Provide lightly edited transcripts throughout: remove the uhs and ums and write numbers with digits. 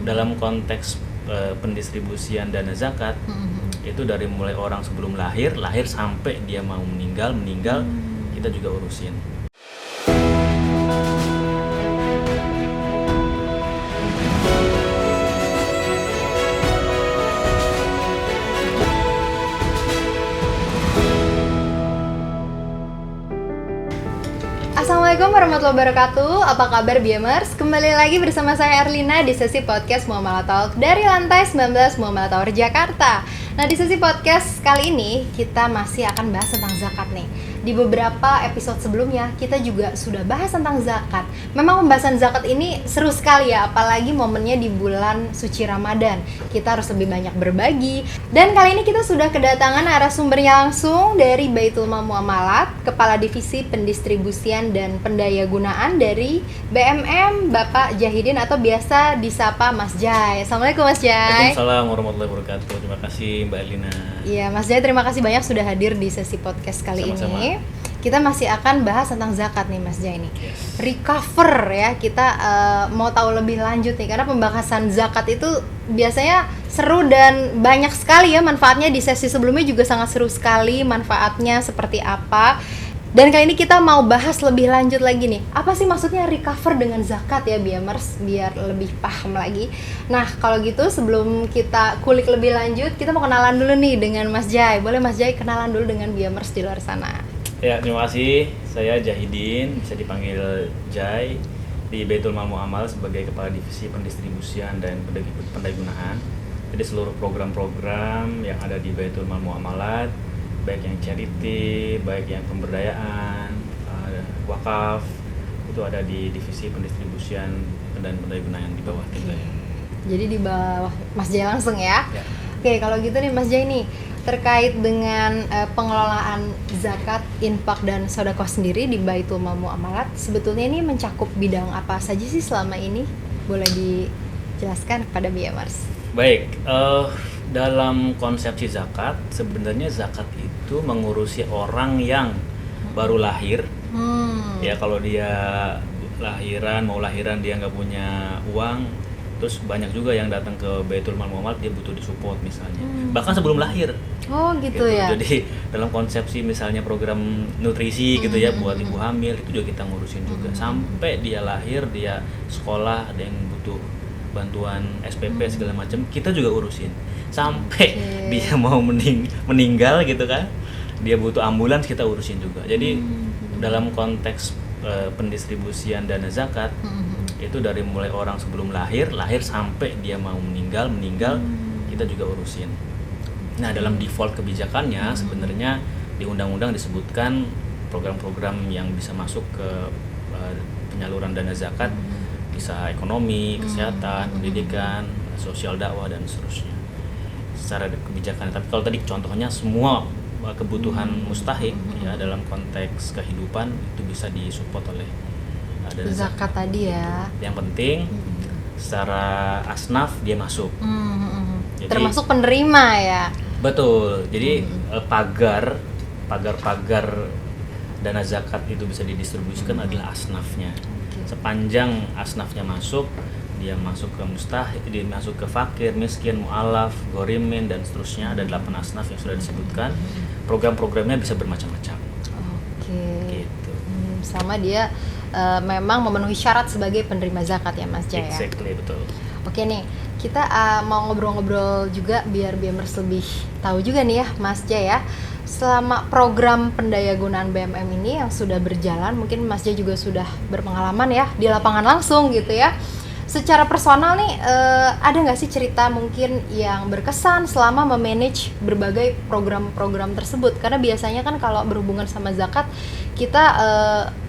dalam konteks pendistribusian dana zakat itu dari mulai orang sebelum lahir sampai dia mau meninggal kita juga urusin. Assalamualaikum warahmatullahi wabarakatuh. Apa kabar Biamers? Kembali lagi bersama saya Erlina di sesi podcast Muamalah Talk dari lantai 19 Muamalah Tower Jakarta. Nah, di sesi podcast kali ini kita masih akan bahas tentang zakat nih. Di beberapa episode sebelumnya kita juga sudah bahas tentang zakat. Memang pembahasan zakat ini seru sekali ya, apalagi momennya di bulan suci Ramadan. Kita harus lebih banyak berbagi. Dan kali ini kita sudah kedatangan narasumbernya langsung dari Baitul Mal Muamalat, Kepala Divisi Pendistribusian dan Pendayagunaan dari BMM, Bapak Jahidin atau biasa disapa Mas Jai. Assalamualaikum Mas Jai. Waalaikumsalam warahmatullahi wabarakatuh. Terima kasih Mbak Elina. Iya, Mas Jai, terima kasih banyak sudah hadir di sesi podcast kali Sama-sama. ini. Kita masih akan bahas tentang zakat nih Mas Jai nih. Yes. Recover ya, kita mau tahu lebih lanjut nih karena pembahasan zakat itu biasanya seru dan banyak sekali ya manfaatnya. Di sesi sebelumnya juga sangat seru sekali manfaatnya seperti apa. Dan kali ini kita mau bahas lebih lanjut lagi nih. Apa sih maksudnya recover dengan zakat ya Biamers, biar lebih paham lagi. Nah, kalau gitu sebelum kita kulik lebih lanjut, kita mau kenalan dulu nih dengan Mas Jai. Boleh Mas Jai kenalan dulu dengan Biamers di luar sana. Ya, terima kasih. Saya Jahidin, bisa dipanggil Jai, di Baitul Mal Muamalat sebagai Kepala Divisi Pendistribusian dan Pendayagunaan. Jadi seluruh program-program yang ada di Baitul Mal Muamalat, baik yang charity, baik yang pemberdayaan, wakaf, itu ada di Divisi Pendistribusian dan Pendayagunaan di bawah tim saya. Jadi di bawah Mas Jai langsung ya? Ya. Oke, kalau gitu nih Mas Jai nih, terkait dengan pengelolaan zakat, infak dan sedekah sendiri di Baitul Mal Muamalat, sebetulnya ini mencakup bidang apa saja sih selama ini? Boleh dijelaskan kepada Biamers? Baik, dalam konsepsi zakat, sebenarnya zakat itu mengurusi orang yang baru lahir. Ya, kalau dia mau lahiran dia nggak punya uang, terus banyak juga yang datang ke Baitul Mal Muamalat dia butuh disupport misalnya. Bahkan sebelum lahir. Oh gitu ya. Jadi dalam konsepsi misalnya program nutrisi gitu ya buat ibu hamil, itu juga kita ngurusin juga. Sampai dia lahir, dia sekolah, ada yang butuh bantuan SPP segala macam, kita juga urusin. Sampai dia mau meninggal gitu kan, dia butuh ambulans, kita urusin juga. Jadi dalam konteks pendistribusian dana zakat itu dari mulai orang sebelum lahir sampai dia mau meninggal kita juga urusin. Nah, dalam default kebijakannya sebenarnya di undang-undang disebutkan program-program yang bisa masuk ke penyaluran dana zakat, bisa ekonomi, kesehatan, pendidikan, sosial dakwah dan seterusnya. Secara kebijakan. Tapi kalau tadi contohnya semua kebutuhan mustahik ya dalam konteks kehidupan itu bisa disupport oleh dana Zakat tadi ya. Yang penting secara asnaf dia masuk. Jadi, termasuk penerima ya. Betul. Jadi pagar dana zakat itu bisa didistribusikan adalah asnafnya. Sepanjang asnafnya masuk, dia masuk ke mustahik, dia masuk ke fakir, miskin, mu'alaf, ghorimin dan seterusnya. Ada 8 asnaf yang sudah disebutkan. Program-programnya bisa bermacam-macam. Oke. Gitu. Sama dia memang memenuhi syarat sebagai penerima zakat ya Mas Jaya. Exactly, betul. Oke nih, kita mau ngobrol-ngobrol juga biar Biamers lebih tahu juga nih ya Mas Jaya. Selama program pendayagunaan BMM ini yang sudah berjalan, mungkin Mas Jaya juga sudah berpengalaman ya di lapangan langsung gitu ya. Secara personal nih, ada nggak sih cerita mungkin yang berkesan selama memanage berbagai program-program tersebut? Karena biasanya kan kalau berhubungan sama zakat, kita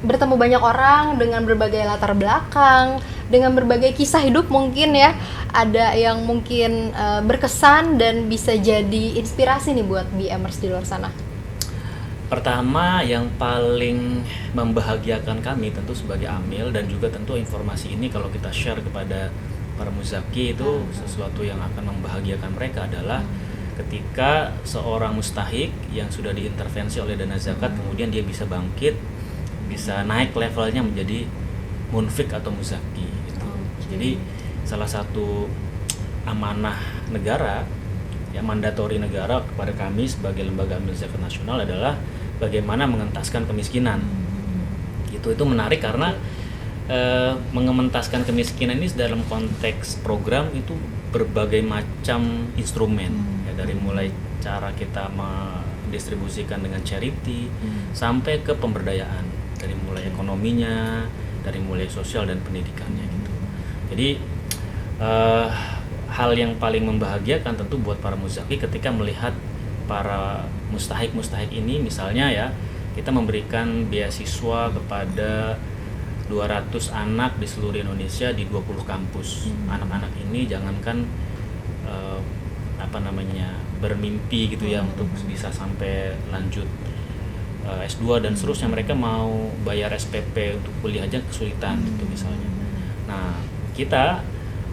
bertemu banyak orang dengan berbagai latar belakang, dengan berbagai kisah hidup mungkin ya. Ada yang mungkin berkesan dan bisa jadi inspirasi nih buat BMers di luar sana. Pertama, yang paling membahagiakan kami tentu sebagai amil, dan juga tentu informasi ini kalau kita share kepada para muzaki itu sesuatu yang akan membahagiakan mereka adalah ketika seorang mustahik yang sudah diintervensi oleh dana zakat kemudian dia bisa bangkit, bisa naik levelnya menjadi munfik atau muzaki gitu. Jadi salah satu amanah negara, ya mandatori negara kepada kami sebagai lembaga amil zakat nasional adalah bagaimana mengentaskan kemiskinan. Itu menarik karena mengementaskan kemiskinan ini dalam konteks program itu berbagai macam instrumen, ya, dari mulai cara kita mendistribusikan dengan charity sampai ke pemberdayaan, dari mulai ekonominya, dari mulai sosial dan pendidikannya gitu. Jadi hal yang paling membahagiakan tentu buat para muzaki ketika melihat para mustahik ini, misalnya ya, kita memberikan beasiswa kepada 200 anak di seluruh Indonesia di 20 kampus. Anak-anak ini jangankan bermimpi gitu ya untuk bisa sampai lanjut S2 dan seterusnya, mereka mau bayar SPP untuk kuliah aja kesulitan gitu misalnya. Nah, kita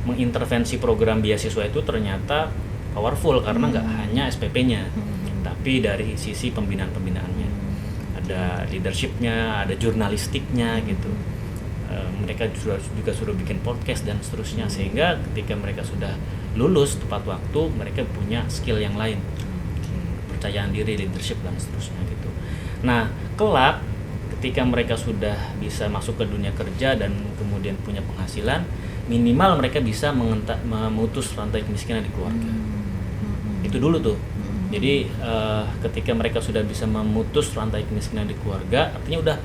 mengintervensi program beasiswa itu ternyata powerful karena nggak hanya SPP-nya, tapi dari sisi pembinaan-pembinaannya. Ada leadership-nya, ada jurnalistiknya gitu. Mereka juga sudah bikin podcast dan seterusnya, sehingga ketika mereka sudah lulus tepat waktu, mereka punya skill yang lain, kepercayaan diri, leadership dan seterusnya gitu. Nah, kelak ketika mereka sudah bisa masuk ke dunia kerja dan kemudian punya penghasilan, minimal mereka bisa memutus rantai kemiskinan di keluarga. Itu dulu tuh. Jadi ketika mereka sudah bisa memutus rantai kemiskinan di keluarga, artinya udah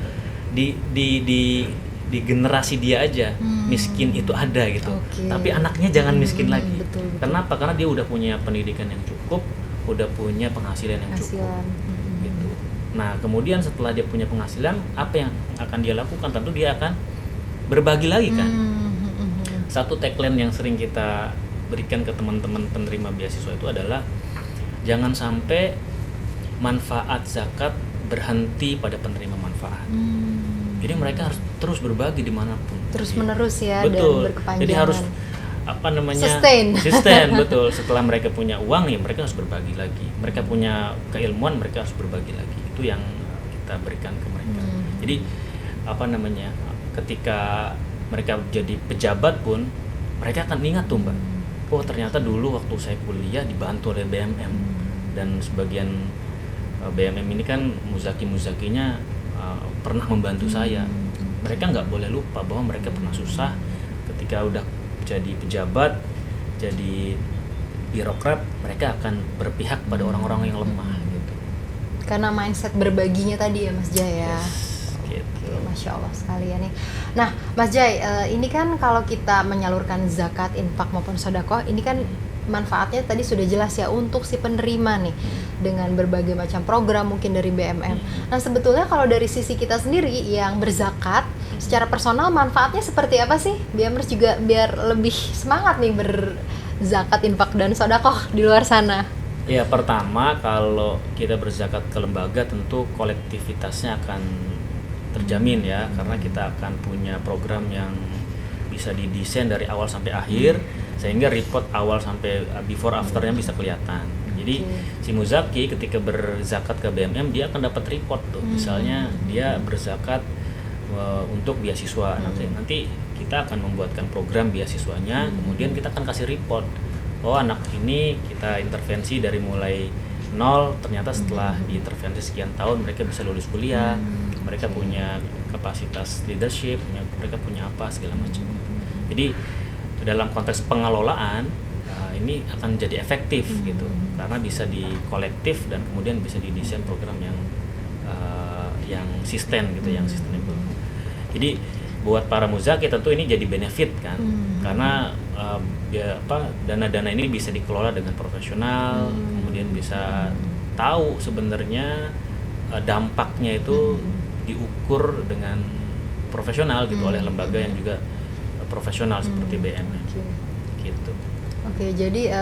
di generasi dia aja miskin itu ada gitu. Tapi anaknya jangan miskin lagi. Betul. Kenapa? Karena dia udah punya pendidikan yang cukup, udah punya penghasilan yang cukup. Gitu. Nah, kemudian setelah dia punya penghasilan, apa yang akan dia lakukan? Tentu dia akan berbagi lagi kan. Satu tagline yang sering kita berikan ke teman-teman penerima beasiswa itu adalah jangan sampai manfaat zakat berhenti pada penerima manfaat. Jadi mereka harus terus berbagi dimanapun. Terus menerus ya. Betul. Dan berkepanjangan. Jadi harus sustain betul. Setelah mereka punya uang ya mereka harus berbagi lagi. Mereka punya keilmuan, mereka harus berbagi lagi. Itu yang kita berikan ke mereka. Jadi ketika mereka jadi pejabat pun mereka akan ingat tuh Mbak. Oh, ternyata dulu waktu saya kuliah dibantu oleh BMM, dan sebagian BMM ini kan muzaki-muzakinya pernah membantu saya. Mereka nggak boleh lupa bahwa mereka pernah susah ketika udah jadi pejabat, jadi birokrat, mereka akan berpihak pada orang-orang yang lemah gitu. Karena mindset berbaginya tadi ya Mas Jaya. Gitu. Masya Allah sekali ya nih. Nah Mas Jai, ini kan kalau kita menyalurkan zakat, infak maupun sedekah, ini kan manfaatnya tadi sudah jelas ya untuk si penerima nih, dengan berbagai macam program mungkin dari BMM. Nah sebetulnya kalau dari sisi kita sendiri yang berzakat secara personal, manfaatnya seperti apa sih? BMers juga biar lebih semangat nih berzakat, infak dan sedekah di luar sana. Ya, pertama kalau kita berzakat ke lembaga tentu kolektivitasnya akan terjamin ya, karena kita akan punya program yang bisa didesain dari awal sampai akhir, sehingga report awal sampai before afternya bisa kelihatan. Jadi si muzaki ketika berzakat ke BMM dia akan dapat report tuh. Misalnya dia berzakat untuk beasiswa, nanti kita akan membuatkan program beasiswanya, kemudian kita akan kasih report. Oh, anak ini kita intervensi dari mulai nol, ternyata setelah diintervensi sekian tahun mereka bisa lulus kuliah, mereka punya kapasitas leadership, mereka punya apa segala macam. Jadi dalam konteks pengelolaan ini akan jadi efektif gitu, karena bisa dikolektif dan kemudian bisa didesain program yang sustain gitu, yang sustainable. Jadi buat para muzaki tentu ini jadi benefit kan, karena dana-dana ini bisa dikelola dengan profesional, kemudian bisa tahu sebenarnya dampaknya itu diukur dengan profesional gitu oleh lembaga yang juga profesional seperti BMM. Gitu. Oke, jadi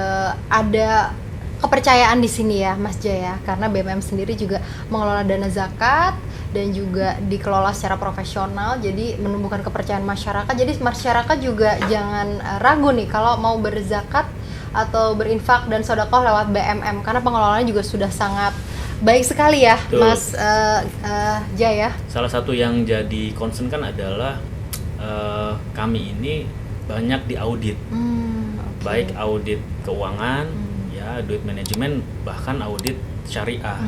ada kepercayaan di sini ya Mas Jaya, karena BMM sendiri juga mengelola dana zakat dan juga dikelola secara profesional, jadi menumbuhkan kepercayaan masyarakat. Jadi masyarakat juga jangan ragu nih kalau mau berzakat atau berinfak dan sedekah lewat BMM, karena pengelolaannya juga sudah sangat baik sekali ya. Betul. Mas Jaya. Salah satu yang jadi concern kan adalah kami ini banyak diaudit, Oke. baik audit keuangan, ya duit manajemen, bahkan audit syariah.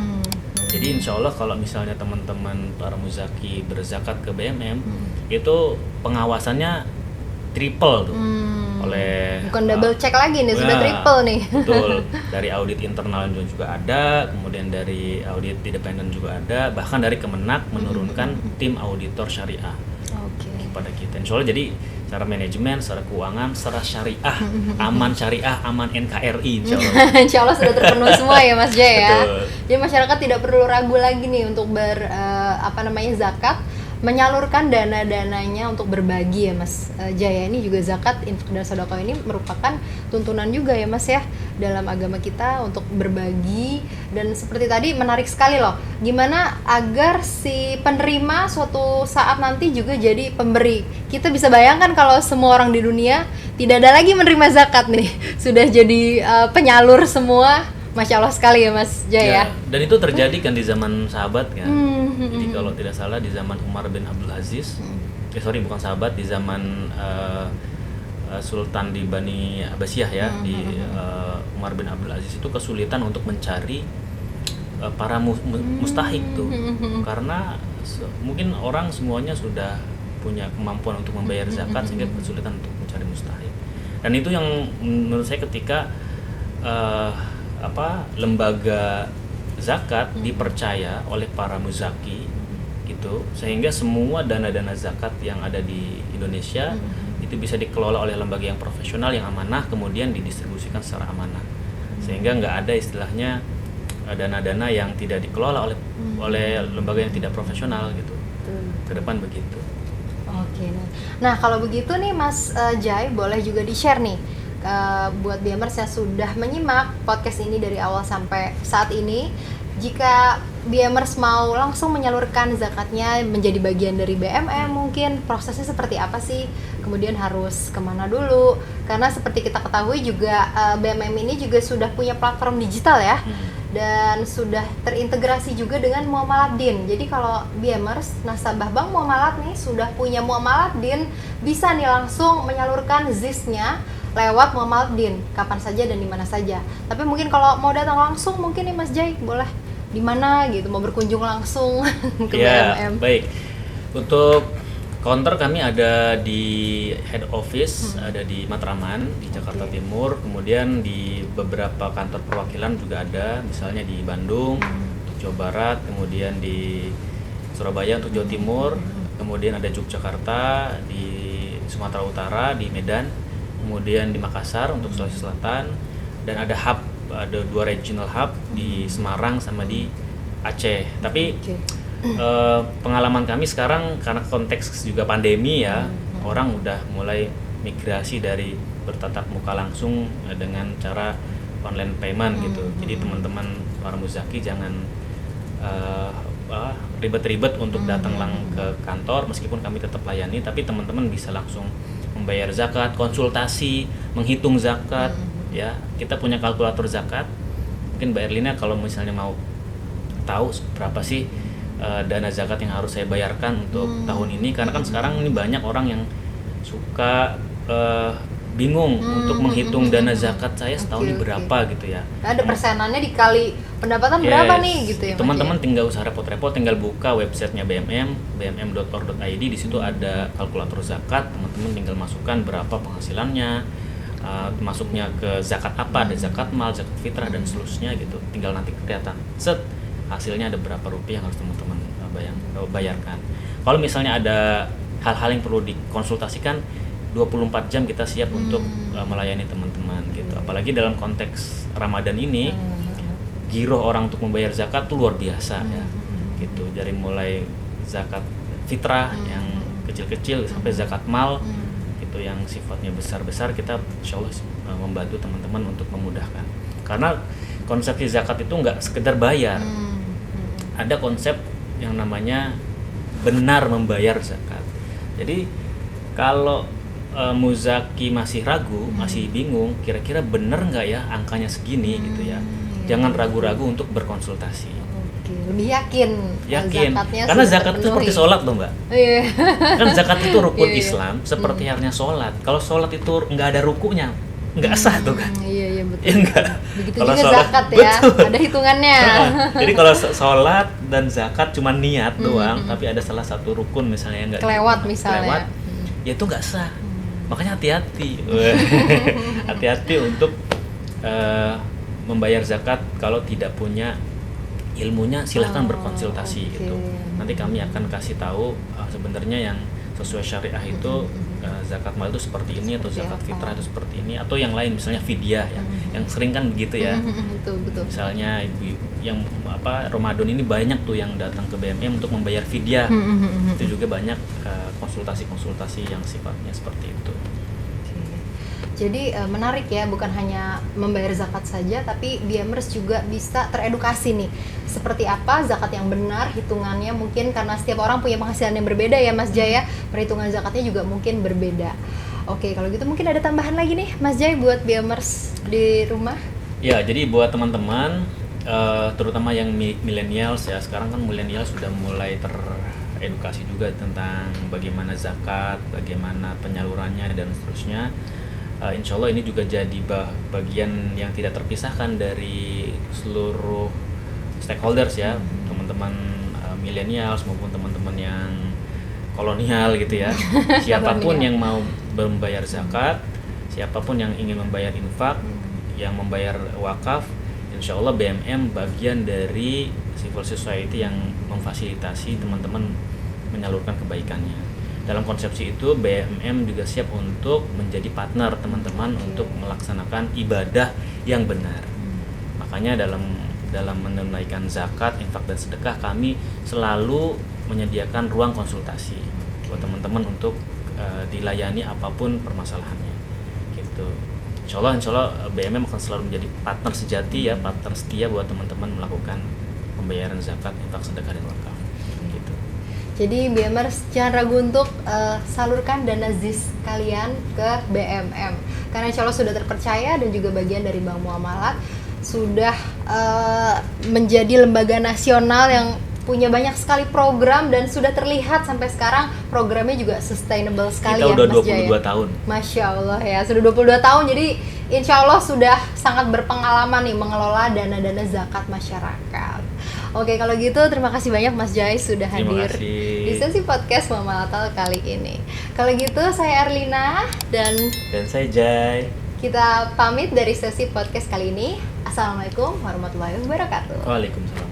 Jadi insya Allah kalau misalnya teman-teman para muzaki berzakat ke BMM, itu pengawasannya triple tuh. Bukan double check lagi nih, sudah triple nih. Betul. Dari audit internal juga ada, kemudian dari audit independen juga ada, bahkan dari Kemenak menurunkan tim auditor syariah kepada kita. Insya Allah jadi secara manajemen, secara keuangan, secara syariah, aman syariah, aman NKRI insya Allah. Insya Allah sudah terpenuhi semua ya Mas Jaya ya. Betul. Jadi masyarakat tidak perlu ragu lagi nih untuk zakat, menyalurkan dana-dananya untuk berbagi ya Mas Jaya. Ini juga zakat, infak dan sedekah ini merupakan tuntunan juga ya Mas ya dalam agama kita untuk berbagi. Dan seperti tadi menarik sekali loh, gimana agar si penerima suatu saat nanti juga jadi pemberi. Kita bisa bayangkan kalau semua orang di dunia tidak ada lagi menerima zakat nih, sudah jadi penyalur semua. Masya Allah sekali ya Mas Jaya. Ya, dan itu terjadi kan di zaman sahabat kan. Jadi kalau tidak salah di zaman Umar bin Abdul Aziz, bukan sahabat, di zaman Sultan di Bani Abbasiyah ya, di Umar bin Abdul Aziz itu kesulitan untuk mencari para mustahik tuh, karena mungkin orang semuanya sudah punya kemampuan untuk membayar zakat sehingga kesulitan untuk mencari mustahik. Dan itu yang menurut saya ketika lembaga zakat dipercaya oleh para muzaki gitu, sehingga semua dana-dana zakat yang ada di Indonesia itu bisa dikelola oleh lembaga yang profesional, yang amanah, kemudian didistribusikan secara amanah, sehingga nggak ada istilahnya dana-dana yang tidak dikelola oleh lembaga yang tidak profesional gitu. Ke depan begitu. Oke, nah kalau begitu nih Mas Jai, boleh juga di-share nih buat BMers yang sudah menyimak podcast ini dari awal sampai saat ini, jika BMers mau langsung menyalurkan zakatnya menjadi bagian dari BMM, mungkin prosesnya seperti apa sih? Kemudian harus kemana dulu? Karena seperti kita ketahui juga BMM ini juga sudah punya platform digital ya, dan sudah terintegrasi juga dengan Muamalat Din. Jadi kalau BMers, nasabah Bank Muamalat nih sudah punya Muamalat Din, bisa nih langsung menyalurkan ZIS-nya lewat Muamalat Din kapan saja dan di mana saja. Tapi mungkin kalau mau datang langsung, mungkin nih Mas Jai boleh di mana gitu, mau berkunjung langsung ke BMM. Baik. Untuk counter kami ada di head office, ada di Matraman di Jakarta Timur, kemudian di beberapa kantor perwakilan juga ada, misalnya di Bandung untuk Jawa Barat, kemudian di Surabaya untuk Jawa Timur, kemudian ada Yogyakarta, di Sumatera Utara, di Medan, kemudian di Makassar untuk Sulawesi Selatan, dan ada hub, ada 2 regional hub di Semarang sama di Aceh. Tapi pengalaman kami sekarang karena konteks juga pandemi ya, orang udah mulai migrasi dari bertatap muka langsung dengan cara online payment gitu. Jadi teman-teman para muzaki jangan ribet-ribet untuk datang ke kantor, meskipun kami tetap layani, tapi teman-teman bisa langsung membayar zakat, konsultasi, menghitung zakat, ya. Kita punya kalkulator zakat. Mungkin Mbak Erlina kalau misalnya mau tahu berapa sih dana zakat yang harus saya bayarkan untuk tahun ini, karena kan sekarang ini banyak orang yang suka bingung untuk menghitung dana zakat saya setahun ini berapa gitu ya. Ada persenannya dikali pendapatan berapa nih gitu ya. Teman-teman tinggal usah repot-repot, tinggal buka websitenya BMM, bmm.org.id, di situ ada kalkulator zakat, teman-teman tinggal masukkan berapa penghasilannya, masuknya ke zakat apa, ada zakat mal, zakat fitrah dan seterusnya gitu. Tinggal nanti kelihatan hasilnya ada berapa rupiah yang harus teman-teman bayarkan. Kalau misalnya ada hal-hal yang perlu dikonsultasikan, 24 jam kita siap untuk melayani teman-teman gitu. Apalagi dalam konteks Ramadan ini, giroh orang untuk membayar zakat tuh luar biasa ya. Gitu. Dari mulai zakat fitrah yang kecil-kecil sampai zakat mal gitu yang sifatnya besar-besar, kita insyaallah membantu teman-teman untuk memudahkan. Karena konsep zakat itu nggak sekedar bayar. Ada konsep yang namanya benar membayar zakat. Jadi kalau muzaki masih ragu, masih bingung, kira-kira benar nggak ya angkanya segini gitu ya. Jangan ragu-ragu untuk berkonsultasi. lebih yakin zakatnya karena sudah zakat itu terpenuhi. seperti sholat loh mbak. Iya. Kan zakat itu rukun Iya, iya. Islam seperti halnya sholat. Kalau sholat itu nggak ada rukunya nggak sah tuh kan. Iya betul. Ya enggak. Begitu Kalau juga sholat, zakat ya, betul. ada hitungannya. Jadi kalau sholat dan zakat cuma niat doang, tapi ada salah satu rukun misalnya yang nggak Kelewat misalnya. ya itu nggak sah. Makanya hati-hati, hati-hati untuk membayar zakat kalau tidak punya ilmunya. Silahkan berkonsultasi gitu. Nanti kami akan kasih tahu sebenarnya yang sesuai syariah itu zakat mal itu seperti ini, atau zakat fitrah itu seperti ini, atau yang lain misalnya fidyah ya, yang sering kan begitu ya. Betul. Misalnya ibu yang Ramadan ini banyak tuh yang datang ke BMM untuk membayar fidyah. Itu juga banyak konsultasi-konsultasi yang sifatnya seperti itu. Jadi menarik ya, bukan hanya membayar zakat saja, tapi BMers juga bisa teredukasi nih. Seperti apa zakat yang benar, hitungannya mungkin karena setiap orang punya penghasilan yang berbeda ya Mas Jaya, perhitungan zakatnya juga mungkin berbeda. Oke, kalau gitu mungkin ada tambahan lagi nih Mas Jaya buat BMers di rumah? Ya, jadi buat teman-teman, terutama yang millennials ya, sekarang kan millennials sudah mulai teredukasi juga tentang bagaimana zakat, bagaimana penyalurannya dan seterusnya. Insya Allah ini juga jadi bagian yang tidak terpisahkan dari seluruh stakeholders ya, teman-teman millennials maupun teman-teman yang kolonial gitu ya. Siapapun yang mau membayar zakat, siapapun yang ingin membayar infak, yang membayar wakaf, insya Allah BMM bagian dari civil society yang memfasilitasi teman-teman menyalurkan kebaikannya. Dalam konsepsi itu BMM juga siap untuk menjadi partner teman-teman untuk melaksanakan ibadah yang benar. Makanya dalam menunaikan zakat, infak dan sedekah, kami selalu menyediakan ruang konsultasi buat teman-teman untuk dilayani apapun permasalahannya. Gitu. Insya Allah BMM akan selalu menjadi partner sejati ya, partner setia buat teman-teman melakukan pembayaran zakat, infak, sedekah dan wakaf. Jadi BMers jangan ragu untuk salurkan dana ZIS kalian ke BMM, karena insya Allah sudah terpercaya dan juga bagian dari Bank Muamalat, sudah menjadi lembaga nasional yang punya banyak sekali program dan sudah terlihat sampai sekarang programnya juga sustainable sekali. Kita ya udah Mas Jaya. 22 tahun. Masya Allah ya, sudah 22 tahun, jadi insya Allah sudah sangat berpengalaman nih mengelola dana-dana zakat masyarakat. Oke, kalau gitu terima kasih banyak Mas Jai sudah hadir di sesi podcast Mama Latal kali ini. Kalau gitu saya Erlina dan saya Jai. Kita pamit dari sesi podcast kali ini. Assalamualaikum warahmatullahi wabarakatuh. Waalaikumsalam.